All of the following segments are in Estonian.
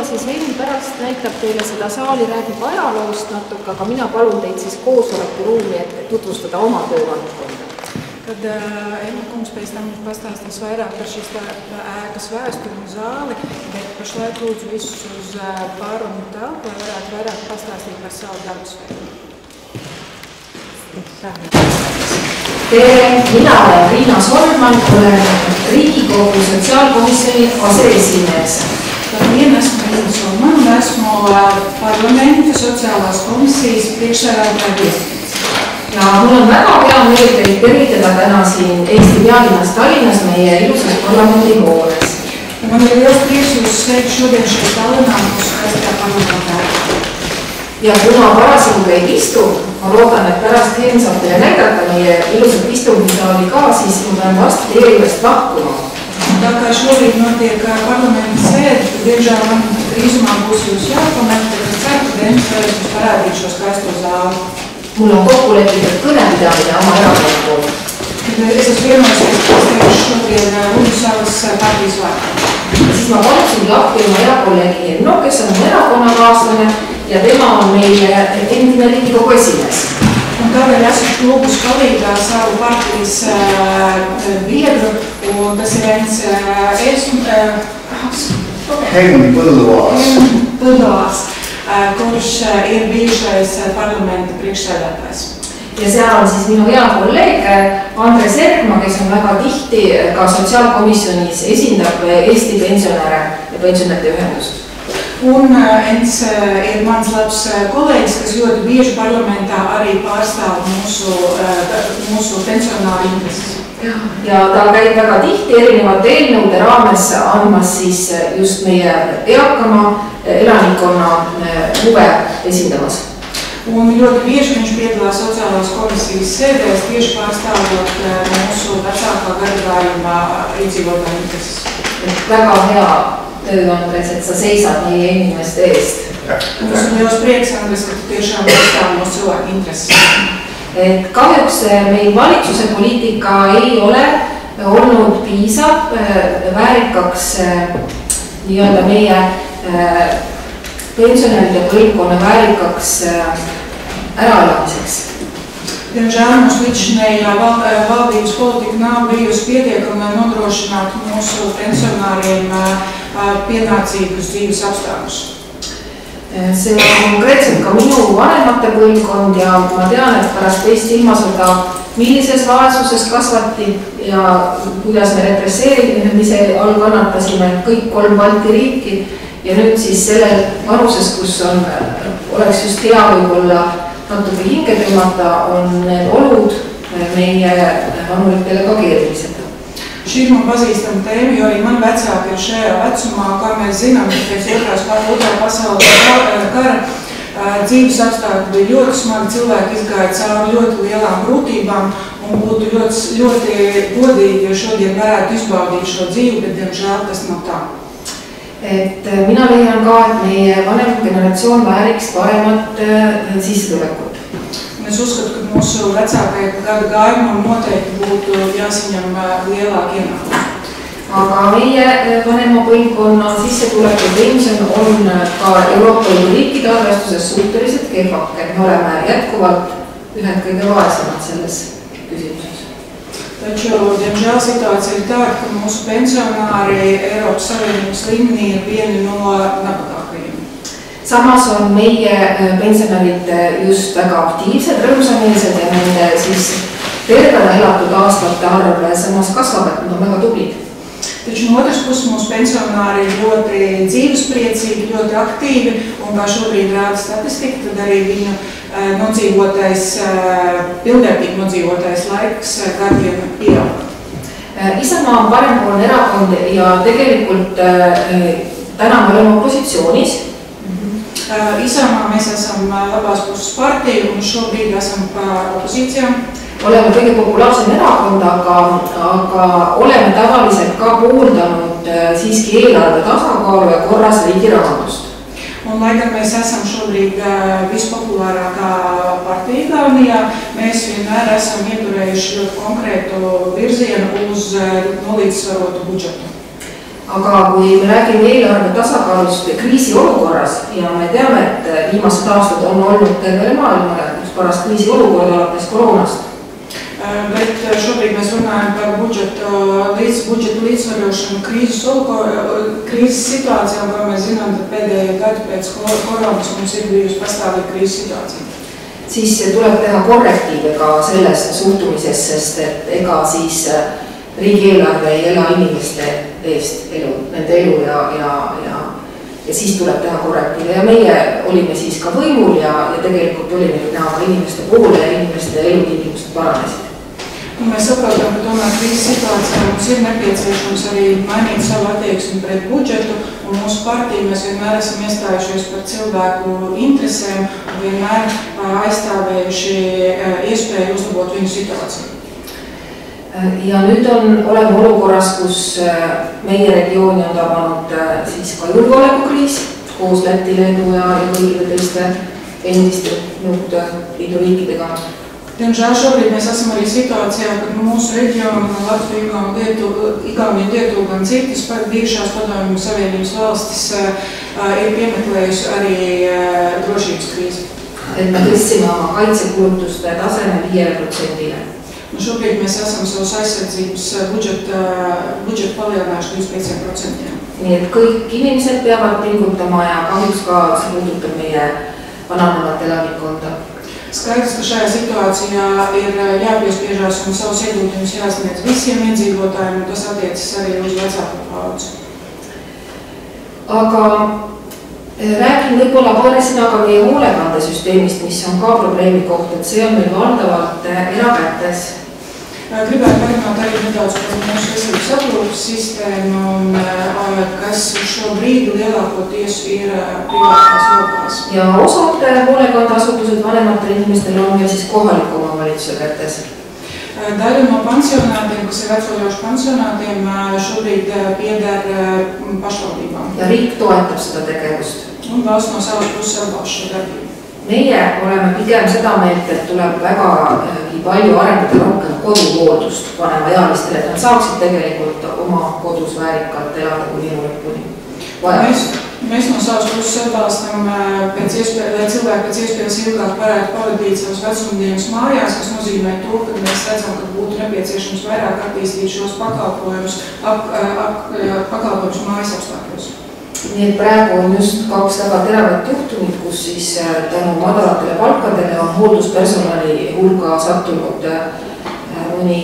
siis Henn pärast näitab teile seda saali, räägib ajaloost natuke, aga mina palun teid siis koosolekuruumi, et tutvustada oma töövaldkonda. Kad Emma kungs pēc tam pastāstīs vairāk par šīs ēkas vēsturi un zāli, bet pašlaik lūdzu visus uz pārunu telpu, lai varētu vairāk pastāstīt par savu darbu sfēru. Tere, mina olen Riina Solman, olen Riigikogu sotsiaalkomisjoni aseesimees. Labdien, esmu Riina Solman un esmu parlamenta sociālās komisijas priekšsēdētāja vietniece. Ja mul on väga hea meel teid tervitada täna siin Eesti pealinnas Tallinnas meie ilusas parlamendihoones. Man ir liels prieks jūs sveikt šodien šeit Tallinnā mūsu skaistajā parlamentā. Ja kuna parasjagu teid istub, ma loodan, et pärast Henn saab teile näidata meie ilusat istungisaali ka, siis ma pean vastu teie juurest lahkuma. Tā kā šorīt notiek parlamenta sēde, tad diemžēl man drīzumā būs jūs jāpamet, bet es ceru, ka Henns varēs jums parādīt šo skaisto zāli. Mul on kokku lepitud kõnepidamine oma erakonna poolt. Es esmu vienojis, ka es teikšu šodien runu savas partijas vārdā. Siis ma paluksingi appi oma hea kolleegi Henno, kes on erakonnakaaslane ja tema on meie endine Riigikogu esimees. Un tādēļ esmu lūgusi palīgā savu partijas biedru, un tas ir Henn Põlluaas. Kurš ir bijušais parlamenta priekšsēdētājs. Ja seal on siis minu hea kolleeg Andres Erkma, kes on väga tihti ka sotsiaalkomisjonis esindab Eesti pensionäre ja pensionäride ühendust. Un Enns ir mans labs kolēģis, kas ļoti bieži parlamentā arī pārstāv mūsu pensionāru intereses. Ja ta käib väga tihti erinevate eelnõude raames andmas siis just meie eakama elanikkonna huve esindamas. Un ļoti bieži viņš piedalās sociālās komisijas sēdēs, tieši pārstāvot mūsu vecākā gadagājuma iedzīvotāju intereses. Väga hea töö, Andres, et sa seisad meie inimeste eest. Tas on liels prieks, Andres, ka tu tiešām pārstāv mūsu cilvēku intereses. Kahjuks meil valitsuse poliitika ei ole olnud piisav väärikaks nii-öelda meie pensionäride põlvkonna väärikaks äraelamiseks. Diemžēl mums līdzinējā valdības politika nav bijusi pietiekama, lai nodrošinātu mūsu pensionāriem pienācīgus dzīves apstākļus. See on konkreetselt ka minu vanemate põlvkond ja ma tean, et pärast teist ilmasõda millises vaesuses kasvati ja kuidas me represseerimise all kannatasime kõik 3 Balti riiki ja nüüd siis sellel vanuses, kus oleks just hea võib-olla natuke hinge tõmmata, on need olud meie vanuritele ka keerulised. Šī ir man pazīstama tēma, jo arī mani vecāki ir šajā vecumā, kā mēs zinām, pēc otrā pasaules kara dzīves apstākļi bija ļoti smagi, cilvēki izgāja cauri ļoti lielām grūtībām un būtu ļoti godīgi, ja šodien varētu izbaudīt šo dzīvi, bet diemžēl tas nav tā. Mina leian ka, et meie vanem generatsioon vääriks paremat sissetulekut. Es uzskatu, ka mūsu vecākajai gadu gājumam noteikti būtu jāsaņem lielāki ienākumi. Aga meie vanema põlvkonna sissetuleku pension on ka Euroopa Liidu riikide arvestuses suhteliselt kehvake. Me oleme jätkuvalt ühed kõige vaesemad selles küsimuses. Taču, diemžēl, situācija ir tāda, ka mūsu pensionāri Eiropas Savienības līmenī ir vieni no nabagākajiem. Samas on meie pensionärid just väga aktiivsed, rõõmsameelsed ja nende siis tervena elatud aastate arv samas kasvab, et nad on väga tublid. Taču no otras puses mūsu pensionāri ir ļoti dzīvespriecīgi, ļoti aktīvi, un kā šobrīd rāda statistika, tad arī viņu pilnvērtīgi nodzīvotais laiks gadiem pieaug. Isamaa on parempoolne erakond ja tegelikult täna me oleme opositsioonis. Isamā mēs esam labās puses partija un šobrīd esam opozīcijā. Oleme kõige populaarsem erakond, aga oleme tavaliselt ka pooldanud siiski eelarve tasakaalu ja korras riigi rahandust. Un, lai gan mēs esam šobrīd vispopulārākā partija Igaunijā, mēs vienmēr esam ieturējuši ļoti konkrētu virzienu uz nolīdzsvarotu budžetu. Aga kui me räägime eelarve tasakaalust kriisiolukorras ja me teame, et viimased aastad on olnud tervele maailmale üks paras kriisiolukord alates koroonast. Bet šobrīd mēs runājam par budžetu līdzsvarošanu krīzes situācijām, kā mēs zinām, tad pēdējo gadu pēc koronas mums ir bijusi pastāvīga krīzes situācija. Siis tuleb teha korrektiive ka selles suhtumises, sest et ega siis riigieelarve ei ela inimeste eest nende elu ja siis tuleb teha korrektiive ja meie olime siis ka võimul ja tegelikult olime näha ka inimeste poole ja inimeste elutingimused paranesid. Mēs saprotam, ka tomēr krīzes situācijā mums ir nepieciešams arī mainīt savu attieksmi pret budžetu, un mūsu partija mēs vienmēr esam iestājušies par cilvēku interesēm un vienmēr aizstāvējuši iespēju uzlabot viņu situāciju. Ja nüüd oleme olukorras, kus meie regiooni on tabanud siis ka julgeolekukriis koos Läti, Leedu ja kõigile teiste endiste Nõukogude Liidu riikidega. Diemžēl šobrīd mēs esam arī situācijā, kad mūsu reģionu, Latviju, Igauniju, Lietuvu gan citas bijušās padomju savienības valstis ir piemeklējusi arī drošības krīzi. Et me tõstsime oma kaitsekulutuste taseme 5%. Šobrīd mēs esam savus aizsardzības budžetu palielinājuši līdz 5%. Nii et kõik inimesed peavad pingutama ja kahjuks ka see puudutab meie vananevat elanikkonda. Skaidrs, ka šajā situācijā ir jāpiespiežās un savus ieguldījumus jāsniedz visiem iedzīvotājiem, un tas attiecas arī uz vecāku paudzi. Aga räägin võib-olla paari sõnaga meie hoolekandesüsteemist, mis on ka probleemi koht, et see on meil valdavalt erakätes. Gribētu parunāt arī nedaudz par mūsu veselības aprūpes sistēmu, kas uz šo brīdi lielākoties ir privātās rokās. Ja osad hoolekandeasutused vanematele inimestele on ja siis kohaliku omavalitsuse kätes. Daļa no pansionātiem, kas ir vecoļošu pansionātiem, šobrīd pieder pašvaldībām. Ja riik toetab seda tegevust. Un valsts no savas puses atbalsta šo darbību. Meie oleme pigem seda meelt, et tuleb väga palju arendada rohkem koduhooldust vanemaealistele, et nad saaksid tegelikult oma kodus väärikalt elada kuni elu lõpuni. Mēs no savas puses atbalstam, lai cilvēki pēc iespējas ilgāk varētu pavadīt savus vecumdienas mājās, kas nozīmē to, ka mēs redzam, ka būtu nepieciešams vairāk attīstīt šos pakalpojumus mājas apstākļos. Nii et praegu on just 2 väga teravat juhtumit, kus siis tänu madalatele palkadele on hoolduspersonali hulga sattunud mõni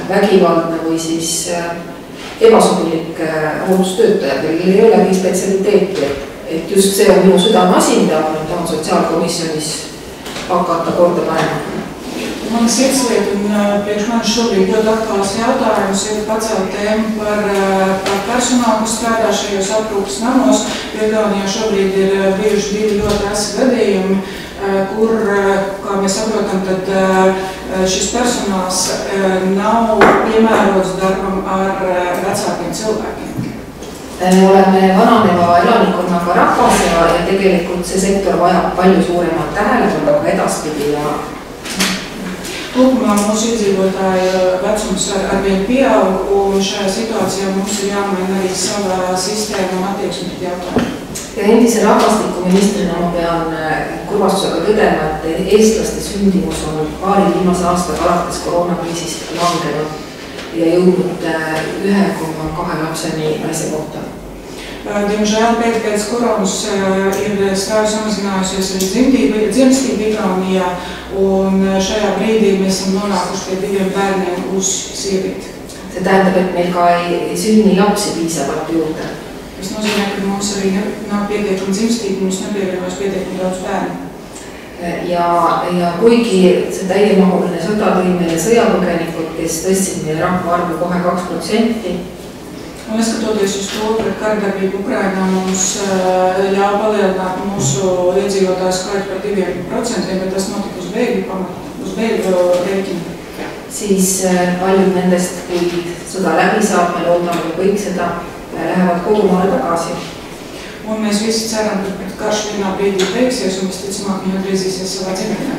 vägivaldne või siis ebasobilik hooldustöötaja, kellel ei olegi spetsialiteeti. Et just see on minu südameasi, mida ma tahan sotsiaalkomisjonis hakata korda panema. Manas sirdslieta un priekš manis šobrīd ļoti aktuāls jautājums ir pacelt tēmu par personālu, kas strādā šajos aprūpes namos. Igaunijā šobrīd ir bijuši 2 ļoti asi gadījumi, kur, kā mēs saprotam, tad šis personāls nav piemērots darbam ar vecākiem cilvēkiem. Me oleme vananeva elanikkonnaga rahvas ja tegelikult see sektor vajab palju suuremat tähelepanu ka edaspidi ja Kopumā mūsu iedzīvotāju vecums arvien pieaug, un šajā situācijā mums ir jāmaina arī savā sistēma un attieksme pret jautājumu. Ja endise rahvastikuministrina ma pean kurvastusega tõdema, et eestlaste sündimus on paari viimase aastaga alates koroonakriisist langenud ja jõudnud 1,2 lapseni naise kohta. Diemžēl pēc koronas ir strauji samazinājusies arī dzimstība Igaunijā, un šajā brīdī mēs esam nonākuši pie 2 bērniem uz sievieti. See tähendab, et meil ka ei sünni lapsi piisavalt juurde. Tas nozīmē, ka mums arī nav pietiekama dzimstība, mums nepievienojas pietiekami daudz bērnu. Ja kuigi see täiemahuline sõda tõi meile sõjapõgenikud, kes tõstsid meie rahvaarvu kohe 2%, un neskatoties uz to, ka karadarbība Ukrainā mums ļauj palielināt mūsu iedzīvotāju skaitu par 2%, bet tas notika uz bēgļu rēķina. Siis paljud nendest, kui sõda läbi saab, me loodame kõik seda, lähevad kodumaale tagasi. Un mēs visi ceram, ka karš vienā brīdī beigsies un visticamāk viņi atgriezīsies savā dzimenē.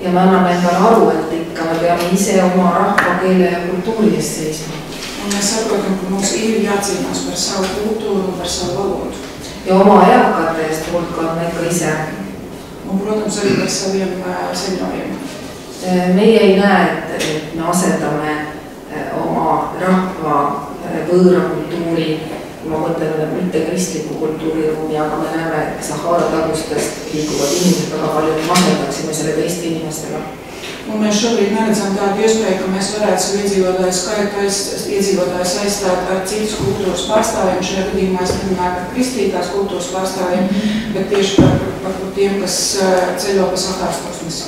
Ja me anname endale aru, et ikka me peame ise oma rahva, keele ja kultuuri eest seisma. Un mēs saprotam, ka mums ir jācīnās par savu kultūru un par savu valodu. Ja oma eakate eest hoolt kandma ikka ise. Un, protams, arī par saviem senioriem. Meie ei näe, et me asendame oma rahva võõra kultuuri, ma mõtlen mitte kristliku kultuuriruumi, aga me näeme Sahara tagustest liiguvad inimesed väga palju, et masendaksime selle teiste inimestega. Un mēs šobrīd neredzam tādu iespēju, ka mēs varētu savu iedzīvotājus aizstāt ar citas kultūras pārstāvjiem. Šajā gadījumā es nedomāju par kristīgās kultūras pārstāvjiem, bet tieši par tiem, kas ceļo pa Saharas tagustes.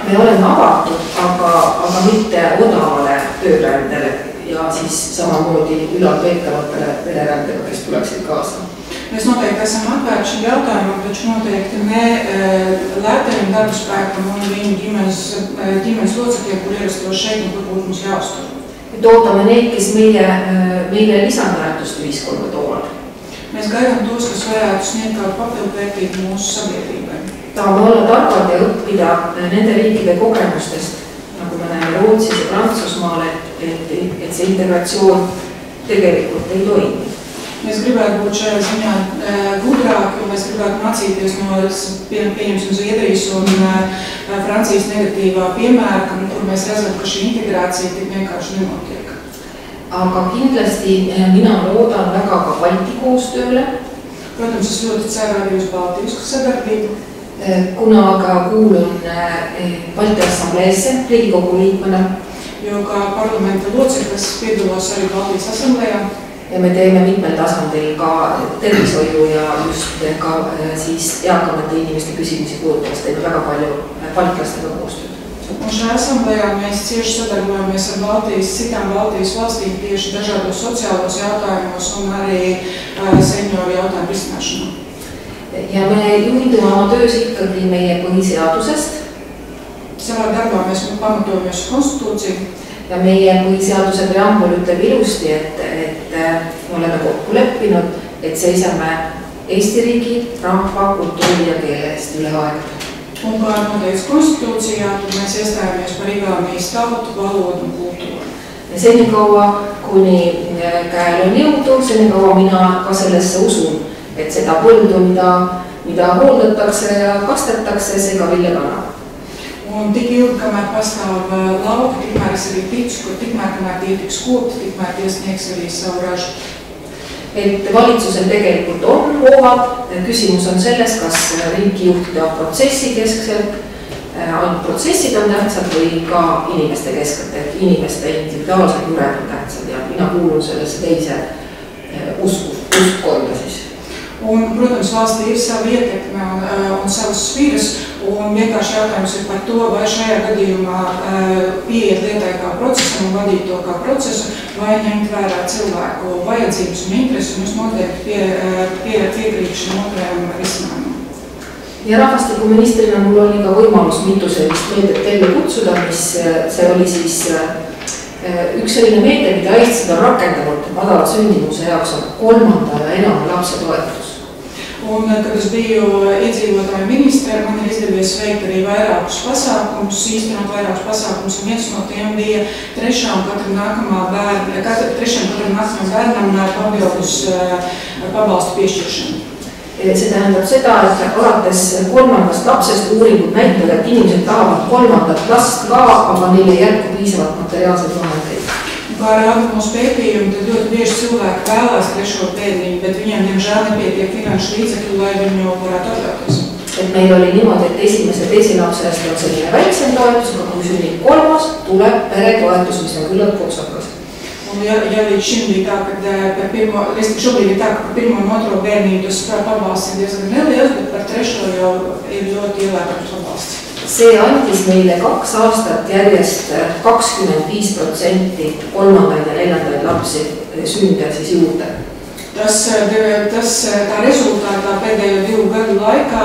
Me oleme avatud, aga mitte odavale töörändele ja siis samamoodi ülalpeetavatele vererändega, kes tuleksid kaasa. Mēs noteikti esam atvērti šim jautājumam, taču noteikti ne lētajiem darba spēkam un viņu ģimenes locekļiem, kur ierastos šeit un kur būtu mums jāuztur. Et ootame neid, kes meile lisandväärtust ühiskonda toovad. Mēs gaidām tos, kas varētu sniegt kādu papildvērtību mūsu sabiedrībai. Tahame olla targad ja õppida nende riikide kogemustest, nagu me näeme Rootsis ja Prantsusmaal, et see integratsioon tegelikult ei toimi. Mēs gribētu būt šajā ziņā gudrāki, un mēs gribētu mācīties no, pieņemsim, Zviedrijas un Francijas negatīvā piemēra, kur mēs redzam, ka šī integrācija tik vienkārši nenotiek. Aga kindlasti mina loodan väga ka Balti koostööle. Protams, es ļoti ceru arī uz Baltijusku sadarbību. Kuna aga kuulun Balti Assambleesse Riigikogu liikmena. Jo kā parlamenta loceklis piedalos arī Baltijas asamblējā. Ja me teeme mitmel tasandil ka tervishoiu ja just ka siis eakamate inimeste küsimusi puudutavast teeme väga palju baltlastega koostööd. Un šajā asamblējā mēs cieši sadarbojamies ar citām Baltijas valstīm tieši dažādos sociālos jautājumos un arī senioru jautājumu risināšanā. Ja me juhindume oma töös ikkagi meie põhiseadusest. Savā darbā mēs pamatojamies konstitūciju. Ja meie põhiseaduse preambul ütleb ilusti, et me oleme kokku leppinud, et seisame Eesti riigi, rahva, kultuuri ja keele eest üle aegade. Un kā noteikts konstitūcijā, tad mēs iestājāmies par Igaunijas tautu, valodu un kultūru. Ja senikaua, kuni käel on jõudu, senikaua mina ka sellesse usun, et seda põldu, mida hooldatakse ja kastetakse, see ka vilja kannab. Un tik ilgi, kamēr pastāv lauki, tikmēr es arī ticu, tikmēr, kamēr tie tiks kopti, tikmēr tie sniegs arī savu ražu. Et valitsusel tegelikult on hoovad. Küsimus on selles, kas riiki juhtida protsessi keskselt, ainult protsessid on tähtsad või ka inimeste keskelt, et inimeste individuaalsed mured on tähtsad ja mina kuulun sellesse teise uskkonda siis. Un, protams, valstī ir savu ietekme un savas sfīras, un vienkārši jautājums ir par to, vai šajā gadījumā pieiet lietai kā procesam un vadīt to kā procesu, vai ņemt vērā cilvēku vajadzības un interesi, un es noteikti piekrītu šim otrajam risinājumam. Ja rahvastikuministrina mul oli ka võimalus mitu sellist meedet ellu kutsuda, mis see oli siis üks selline meede, mida Eestis on rakendanud madala sündimuse jaoks on 3. ja enam lapse toetus. Un, kad es biju iedzīvotāju ministre, man ir izdevies veikt arī vairākus pasākumus, īstenot vairākus pasākumus, un viens no tiem bija trešām katram nākamam bērnam papildus pabalstu piešķiršanu. See tähendab seda, et alates 3. lapsest uuringud näitavad, et inimesed tahavad 3. last ka, aga neil ei jätku piisavalt materiaalseid vahendeid. Kā rāda mūsu pētījumi, tad ļoti bieži cilvēki vēlās trešo bērniņu, bet viņiem diemžēl nepietiek finanšu līdzekļu, lai viņu varētu atļauties. Et meil oli niimoodi, et esimese teise lapse eest on selline väiksem toetus, aga kui sünnib 3, tuleb peretoetus, mis on küllalt kopsakas. Un ja līdz šim bija tā, ka šobrīd ir tā, ka par 1. un 2. bērniņu tas pabalsts ir diezgan neliels, bet par 3. jau ir ļoti ievērojams pabalsts. See andis meile 2 aastat järjest 25% 3. ja 4. lapsi sünde siis juurde. Tā rezultātā pēdējo 2 gadu laikā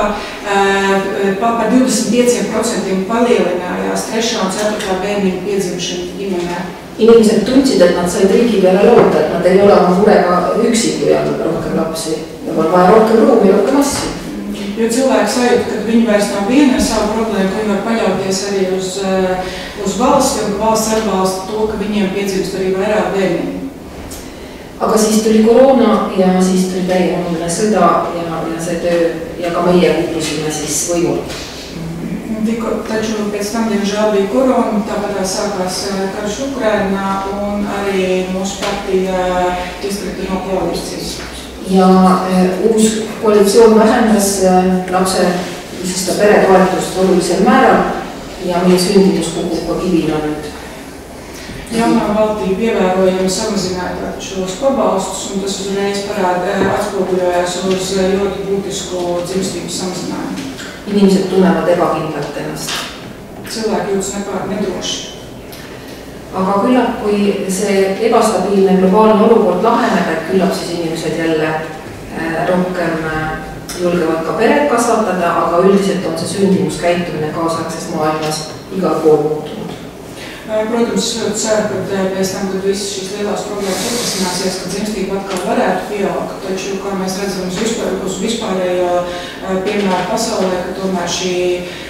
par 25% palielinājās 3. un 4. bērniņu piedzimšana ģimenē. Inimesed tundsid, et nad said riigi peale loota, et nad ei ole oma murega üksi, kui on rohkem lapsi. Ja on vaja rohkem ruumi, rohkem asju. Jo cilvēki sajūt, ka viņi vairs nav viena ar savu problēmu, ka viņi var paļauties arī uz valsti, un valsts atbalsta to, ka viņiem piedzimst arī vairāk bērniņu. aga siis tuli koroona ja siis tuli täiemahuline sõda ja see töö ja ka meie kukkusime siis võimul. Taču pēc tam, diemžēl, bija korona, tāpat sākās karš Ukrainā un arī mūsu partija izkrita no koalīcijas. Ja uus koalitsioon vähendas lapse peretoetust olulisel määral ja meie sündimus kukub ka kivina nüüd. Jaunā valdība ievērojami samazināja šos pabalstus, un tas uzreiz atspoguļojās uz ļoti būtisku dzimstības samazinājumu. Inimesed tunnevad ebakindlalt ennast. Cilvēki jūtas nedroši. Aga küllap, kui see ebastabiilne globaalne olukord laheneb, et küllap siis inimesed jälle rohkem julgevad ka peret kasvatada, aga üldiselt on see sündimuskäitumine kaasaegses maailmas igal pool muutunud. Protams, ļoti ceru, ka pēc tam, kad visas šīs lielās problēmas atrisināsies, ka dzimstība atkal varētu pieaugt, taču, kā mēs redzam uz vispārējo piemēru pasaulē, ka tomēr šī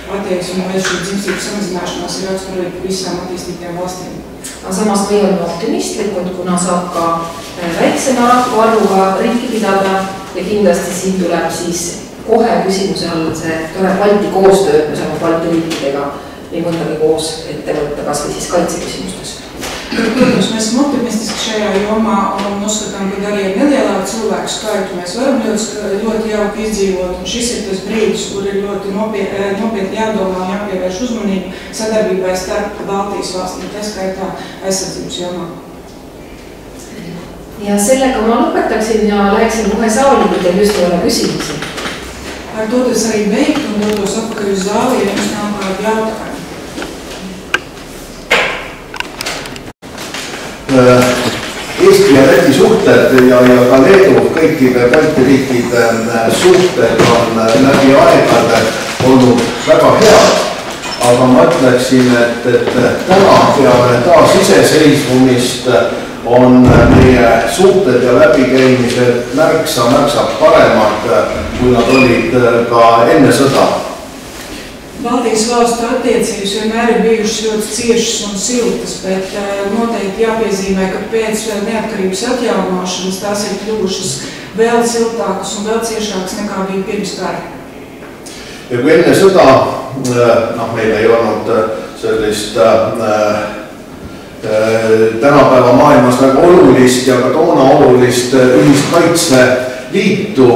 attieksme vai šī dzimstības samazināšanās ir raksturīga visām attīstītiem valstīm. Samas meie oleme optimistlikud, kuna saab ka väiksema rahvaarvuga riiki pidada ja kindlasti siin tuleb siis kohe küsimuse all see tore Balti koostöö, me saame Balti riikidega või mõndagi koos ette võtta, kas või siis kaitseküsimustes. Protams, mēs esam optimistiski šajā jomā un uzskatām, ka arī ar nelielāku cilvēku skaitu mēs varam ļoti jauki izdzīvot. Un šis ir tas brīdis, kur ir ļoti nopietni jādomā un jāpievērš uzmanību sadarbībai starp Baltijas valstīm, tā skaitā aizsardzības jomā. Ja sellega ma lõpetaksin ja läheksin kohe saali, kui teil just ei ole küsimusi. Ar to tas arī beigt un dotos atpakaļ uz zāli, ja jums nav kādu jautājumu. Eesti ja Läti suhted ja ka Leedu kõikide Balti riikide suhted on läbi aegade olnud väga head, aga ma ütleksin, et täna peale taasiseseisvumist on meie suhted ja läbikäimised märksa paremad, kui nad olid ka enne sõda. Baltijas valstu attiecības vienmēr ir bijušas ļoti ciešas un siltas, bet noteikti jāpiezīmē, ka pēc neatkarības atjaunošanas tās ir kļuvušas vēl siltākas un vēl ciešākas nekā bija pirms kara. Ja kui enne sõda meil ei olnud sellist tänapäeva maailmas väga olulist ja ka toona olulist ühist kaitseliitu,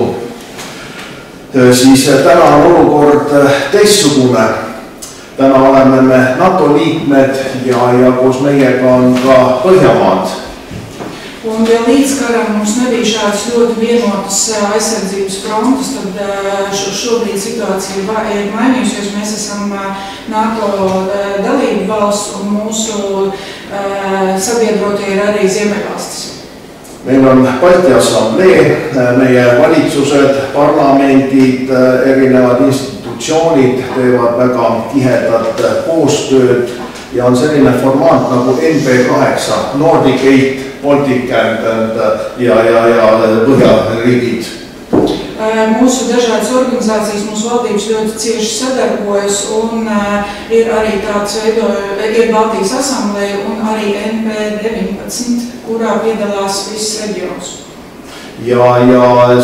siis täna on olukord teistsugune. Täna oleme me NATO liikmed ja koos meiega on ka Põhjamaad. Un vēl līdz karam mums nebija šādas ļoti vienotas aizsardzības frontes, tad šobrīd situācija ir mainījusies. Mēs esam NATO dalību valsts un mūsu sabiedrotie ir arī Ziemeļvalstis. Meil on Balti Assamblee, meie valitsused, parlamendid, erinevad institutsioonid teevad väga tihedat koostööd ja on selline formaat nagu NB8, Nordic 8, Baltic ja Põhjariigid. Mūsu dažādas organizācijas, mūsu valdības ļoti cieši sadarbojas un ir arī tāds ir Baltijas Assambleja un arī NB19, kurā piedalās viss reģions. Ja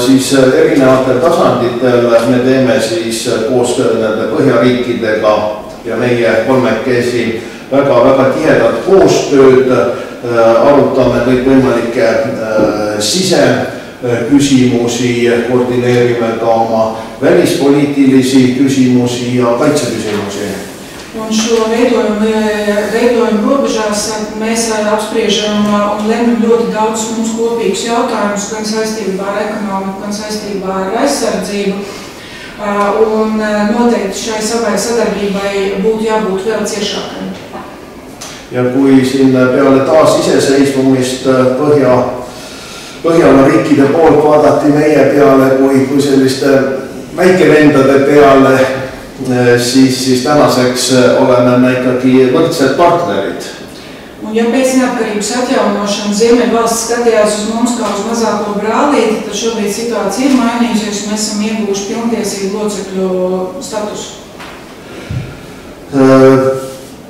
siis erinevatel tasanditel me teeme siis koostööd nende Põhjariikidega ja meie kolmekesi väga tihedat koostööd, arutame kõikvõimalikke siseküsimusi, koordineerime ka oma välispoliitilisi küsimusi ja kaitseküsimusi. Un šo veidojumu robežās mēs apspriežam un lemjam ļoti daudz mums kopīgus jautājumus, gan saistībā ar ekonomiku, gan saistībā ar aizsardzību. Un noteikti šai savai sadarbībai būtu jābūt vēl ciešākai. Ja kui siin peale taasiseseisvumist Põhjala riikide poolt vaadati meie peale kui selliste väikevendade peale, siis tänaseks oleme me ikkagi võrdsed partnerid. Un ja pēc neatkarības atjaunošanas Ziemeļvalstis skatījās uz mums kā uz mazāko brālīti, tad šobrīd situācija ir mainījusies un mēs esam ieguvuši pilntiesīgu locekļu statusu.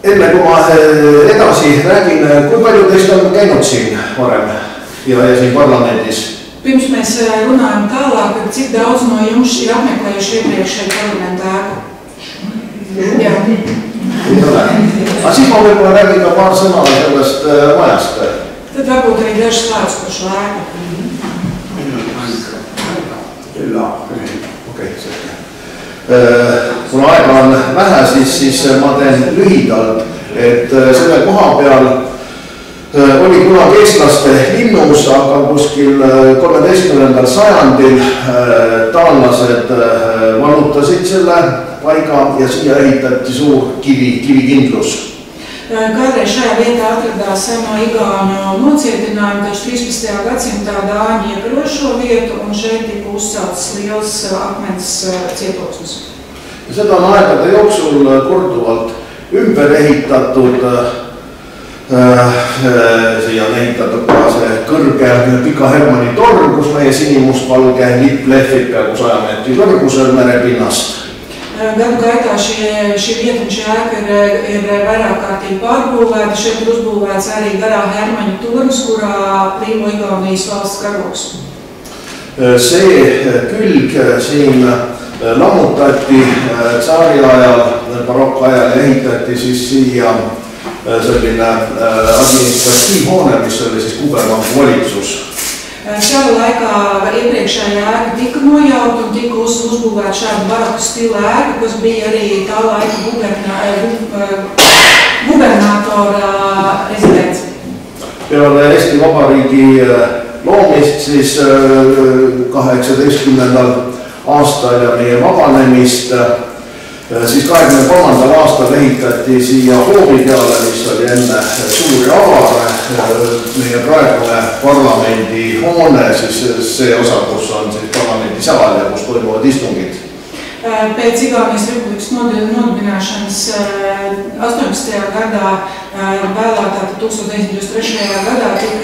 Enne kui ma edasi räägin, kui palju teist on käinud siin varem? ja siin parlamendis. Pirms mēs runājam tālāk, cik daudz no jums ir apmeklējuši iepriekšēju parlamentu ēku? Jā. Aga siis ma võib-olla räägin ka paar sõna sellest majast. Tad varbūt arī dažs vārds par šo ēku. Okei, kuna aega on vähe, siis ma teen lühidalt, et selle koha peal oli kunagi eestlaste linnus, aga kuskil 13. sajandil taanlased vallutasid selle paiga ja siia ehitati suur kivikindlus. Kādreiz šajā vietā atradās seno igauņu nocietinājumu, taču 13. gadsimtā dāņi iekaroja šo vietu un šeit tika uzcelts liels akmens cietoksnis. Seda on aegade jooksul korduvalt ümber ehitatud. Siia on ehitatud ka see kõrge Pika Hermanni torn, kus meie sinimustvalge lipp lehvib peaaegu 100 meetri kõrgusel merepinnast. Gadu gaitā šī vieta un šī ēka ir vairāk kārtīgi pārbūvēta. Šeit ir uzbūvēts arī garā Hermaņa tornis, kurā plīvo Igaunijas valsts karogs. See külg siin lammutati tsaari ajal, barokkajal ehitati siis siia selline administratiivhoone, mis oli siis Kubermangu valitsus. Šāda laikā iepriekšējā ēka tika nojauta un tika uzbūvēta šāda baroka stila ēka, kas bija arī tā laika gubernatora rezidents. Peale Eesti Vabariigi loomist siis 18. aastal ja meie vabanemist siis 23. aastal ehitati siia hoovi peale, mis oli enne suuri avare, meie praegune parlamendi hoone, siis see osa, kus on siis parlamendi saal ja kus toimuvad istungid. Pēc Igaunijas republikas nodibināšanas 18. gadā, vēlāk 1923. gadā tika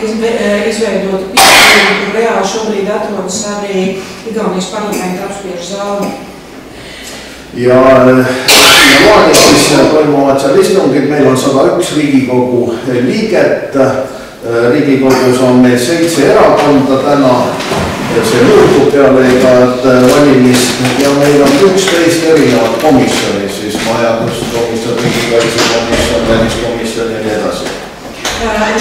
izveidota pilsēta, kur reāli šobrīd atrodas arī Igaunijas parlamenta apspriežu zāle. Ja loani siis toimuvad seal istungid, meil on 101 Riigikogu liiget. Riigikogus on meil 7 erakonda täna, see muutub peale igat valimist ja meil on 11 erinevat komisjoni, siis majanduskomisjon, riigikaitsekomisjon, väliskomisjon ja nii edasi.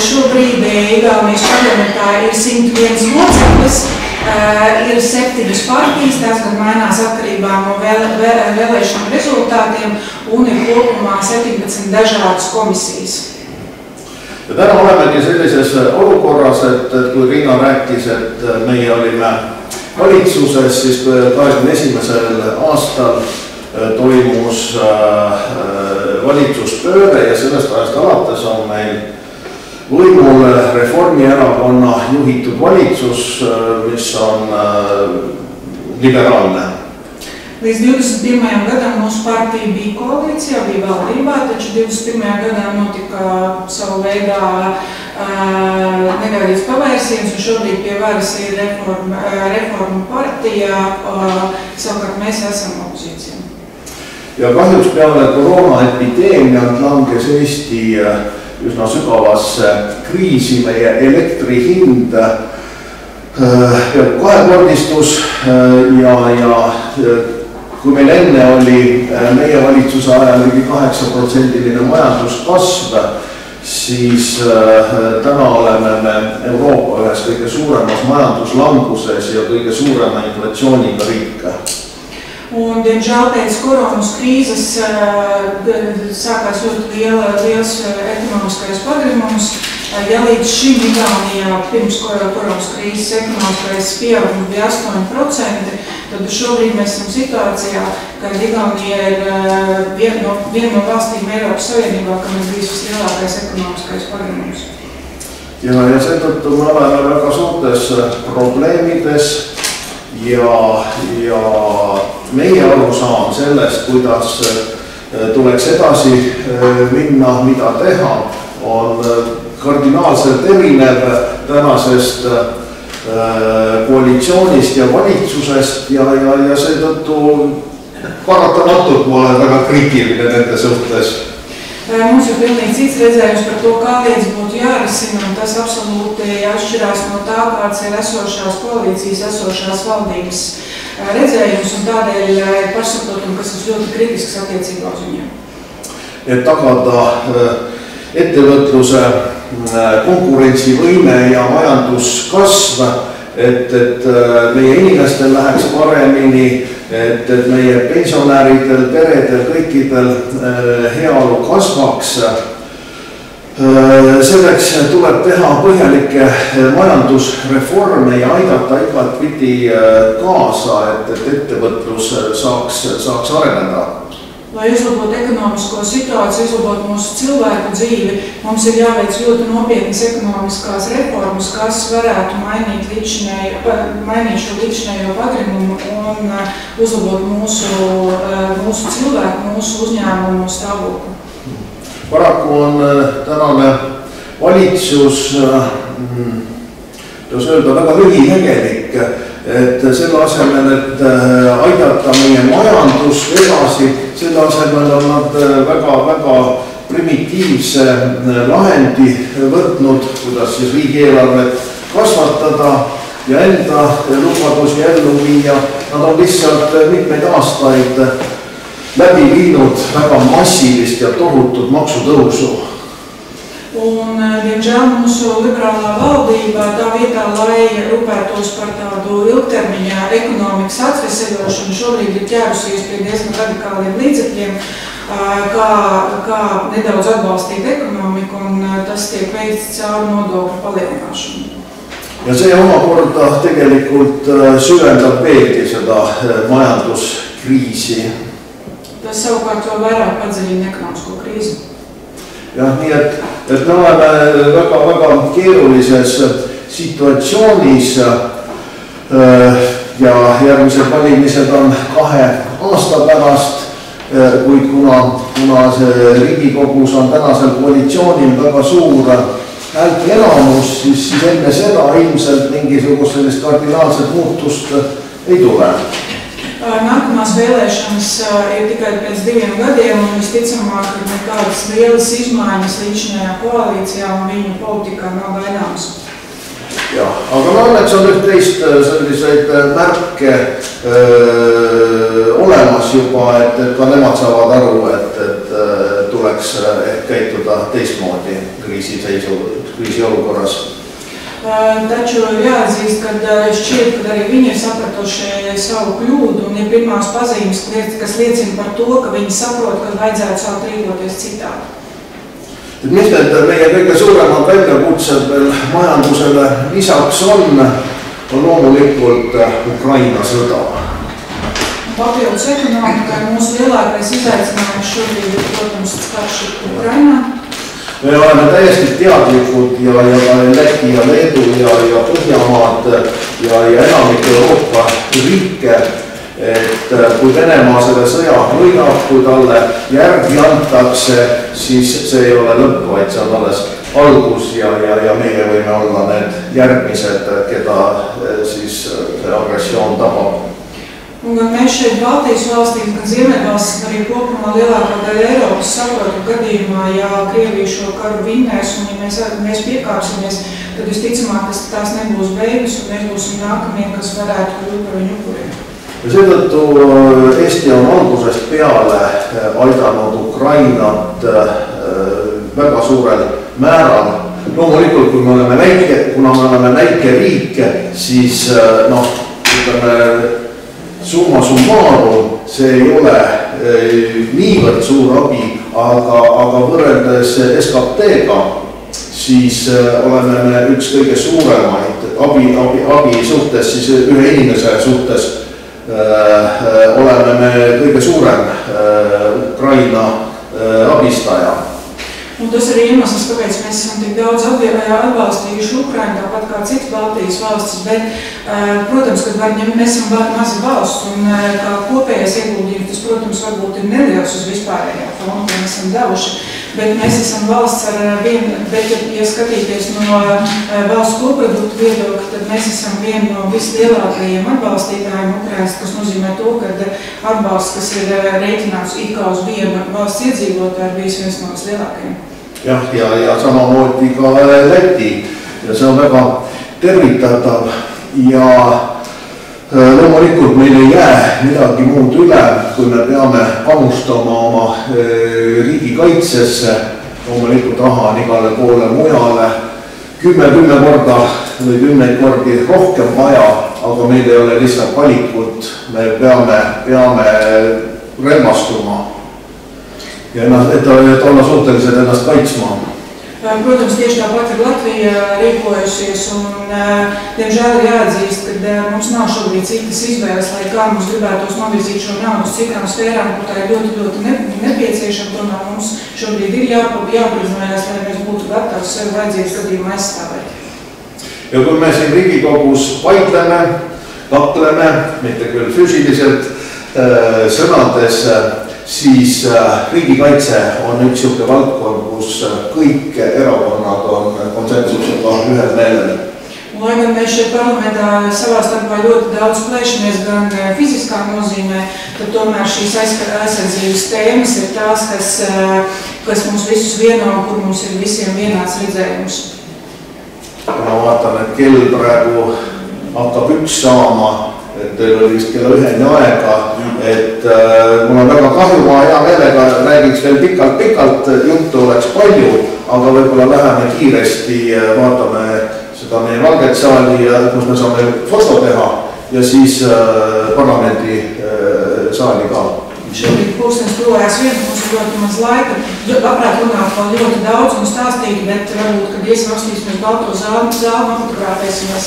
Šobrīd Igaunijas parlamentā ir 101 loceklis. Ir 7 partijas, tās gan mainās atkarībā no vēlēšanu rezultātiem un ir kopumā 17 dažādas komisijas. Ja täna olemegi sellises olukorras, et kui Riina rääkis, et meie olime valitsuses, siis 21. aastal toimus valitsuspööre ja sellest ajast alates on meil võimul Reformierakonna juhitud valitsus, mis on liberaalne. Līdz 21. gadam mūsu partija bija koalīcijā, bija valdībā, taču 21. gadā notika savu veidā negaidīts pavērsiens, un šobrīd pie varas ir reformu partija, savukārt mēs esam opozīcijā. Ja kahjuks peale koroonaepideemiat langes Eesti üsna sügavasse kriisi, meie elektri hind kahekordistus ja kui meil enne oli meie valitsuse ajal ligi 8% majanduskasv, siis täna oleme me Euroopa ühes kõige suuremas majanduslanguses ja kõige suurema inflatsiooniga riike. Un, diemžēl, pēc koronas krīzes sākās ļoti liels ekonomiskais pagrimums. Ja līdz šim Igaunijā pirms koronas krīzes ekonomiskais pieaugums bija 8%, tad šobrīd mēs esam situācijā, kad Igaunija ir viena no valstīm Eiropas Savienībā, kam ir bijis vislielākais ekonomiskais pagrimums. Ja seetõttu me oleme väga suurtes probleemides ja meie arusaam sellest, kuidas tuleks edasi minna, mida teha, on kardinaalselt erinev tänasest koalitsioonist ja valitsusest ja seetõttu paratamatult ma olen väga kriitiline nende suhtes. Mums ir pilnīgi cits redzējums par to, kā lietas būtu jārisina, un tas absolūti atšķirās no tā, kāds ir esošās koalīcijas, esošās valdības redzējums, un tādēļ pašsaprotam, kas ir ļoti kritisks attiecībā uz viņiem. Et tagada ettevõtluse konkurentsivõime ja majanduskasv, et meie inimestel läheks paremini, et meie pensionäridel, peredel, kõikidel heaolu kasvaks. Selleks tuleb teha põhjalikke majandusreforme ja aidata igatpidi kaasa, et ettevõtlus saaks areneda. Lai uzlabotu ekonomisko situāciju, uzlabotu mūsu cilvēku dzīvi, mums ir jāveic ļoti nopietnas ekonomiskās reformas, kas varētu mainīt šo līdzinējo pagrimumu un uzlabot mūsu cilvēku, mūsu uzņēmumu stāvokli. Paraku on tänane valitsus, kuidas öelda, väga lühinägelik, et selle asemel, et aidata meie majandust edasi, selle asemel on nad väga primitiivse lahendi võtnud, kuidas siis riigieelarvet kasvatada ja enda lubadusi ellu viia. Nad on lihtsalt mitmeid aastaid läbi viinud väga massilist ja tohutut maksutõusu. Un, diemžēl, mūsu liberālā valdība tā vietā, lai rūpētos par tādu ilgtermiņā ekonomikas atveseļošanu, šobrīd ir ķērusies pie diezgan radikāliem līdzekļiem, kā nedaudz atbalstīt ekonomiku, un tas tiek veikts caur nodokļu palielināšanu. Ja see omakorda tegelikult süvendab veelgi seda majanduskriisi. Tas savukārt vēl vairāk padziļina ekonomisko krīzi. Ja, nii et me oleme väga keerulises situatsioonis ja järgmised valimised on 2 aasta pärast, kuid kuna see Riigikogus on tänasel koalitsioonil väga suur häälte enamus, siis enne seda ilmselt mingisugust sellist kardinaalset muutust ei tule. Nākamās vēlēšanas ir tikai pēc 2 gadiem, un visticamāk, ka nekādas lielas izmaiņas līdzinājā koalīcijā un viņu politikā nav gaidāmas. Ja, aga õnneks on üht-teist selliseid märke olemas juba, et ka nemad saavad aru, et tuleks käituda teistmoodi kriisi olukorras. Taču jāatzīst, ka šķiet, ka arī viņi ir sapratuši savu kļūdu un ir pirmās pazīmes, kas liecina par to, ka viņi saprot, ka vajadzētu sākt rīkoties citādi. Mis need meie kõige suuremad väljakutsed veel majandusele lisaks on loomulikult Ukraina sõda. Papildus ekonomikai mūsu lielākais izaicinājums šobrīd ir, protams, karš Ukrainā. Me oleme täiesti teadlikud ja Läti ja Leedu ja Põhjamaad ja enamik Euroopa riike, et kui Venemaa selle sõja võidab, kui talle järgi antakse, siis see ei ole lõpp, vaid see on alles algus ja meie võime olla need järgmised, keda siis see agressioon tabab. Un gan mēs šeit Baltijas valstīs, gan Ziemeļvalstis, arī kopumā lielākā daļa Eiropas saprotu gadījumā, ja Krievija šo karu vinnēs un ja mēs piekāpsimies, tad visticamāk, ka tās nebūs beigas un mēs būsim nākamie, kas varētu kļūt par viņu upuriem. Ja seetõttu Eesti on algusest peale aidanud Ukrainat väga suurel määral. Loomulikult, kuna me oleme väike riik, siis ütleme, summa summarum, see ei ole niivõrd suur abi, aga võrreldes SKT-ga, siis oleme me üks kõige suuremaid abi suhtes, siis ühe inimese suhtes oleme me kõige suurem Ukraina abistaja. Un tas arī iemesls, kāpēc mēs esam tik daudz atbalstījuši Ukrainu, tāpat kā citas Baltijas valstis, bet, protams, kad mēs esam maza valsts un kā kopējais ieguldījums, tas, protams, varbūt ir neliels uz vispārējā fondu, ko mēs esam devuši, bet mēs esam valsts ar vienu, bet, ja skatīties no valsts koproduktu viedokļa, tad mēs esam viena no vislielākajiem atbalstītājiem Ukrainas, kas nozīmē to, ka atbalsts, kas ir rēķināts it kā uz vienu valsts iedzīvotāju, bijis viens no vislielākajiem. Jah, ja samamoodi ka Läti ja see on väga tervitatav ja loomulikult meil ei jää midagi muud üle, kui me peame panustama oma riigikaitsesse, loomulikult raha on igale poole mujale 10 korda või 10 kordi rohkem vaja, aga meil ei ole lihtsalt valikut, me peame relvastuma ja et olla suhtelised ennast kaitsma. Protams, tieši tāpat ir Latvija rīkojusies un, diemžēl, ir jāatzīst, ka mums nav šobrīd citas izvēles, lai kā mums gribētos novirzīt šo naudu uz citām sfērām, kur tā ir ļoti nepieciešama, tomēr mums šobrīd ir jāprizmējas, lai mēs būtu gatavi sevi vajadzības gadījumu aizstāvēt. Ja kui me siin Riigikogus vaidleme, kakleme, mitte küll füüsiliselt sõnades, siis riigikaitse on üks siuke valdkond, kus kõik erakonnad on konsensusega ühel meelel. Lai gan mēs šeit parlamentā savā starpā ļoti daudz plēšamies gan fiziskā nozīmē, tad tomēr šīs aizsardzības tēmas ir tās, kas mums visus vieno, kur mums ir visiem vienāds redzējums. Ma vaatan, et kell praegu hakkab 1 saama, et teil oli vist kella 1 aega, et mul on väga kahju, ma hea meelega räägiks veel pikalt, juttu oleks palju, aga võib-olla läheme kiiresti, vaatame seda meie valget saali, kus me saame foto teha ja siis parlamendi saali ka. Šobrīd pulkstenis tuvojās mums ir ļoti maz laika. Labprāt runāt vēl ļoti daudz un stāstīt, bet varbūt, kad iesakstīsimies balto zāli, nofotogrāfēsimies.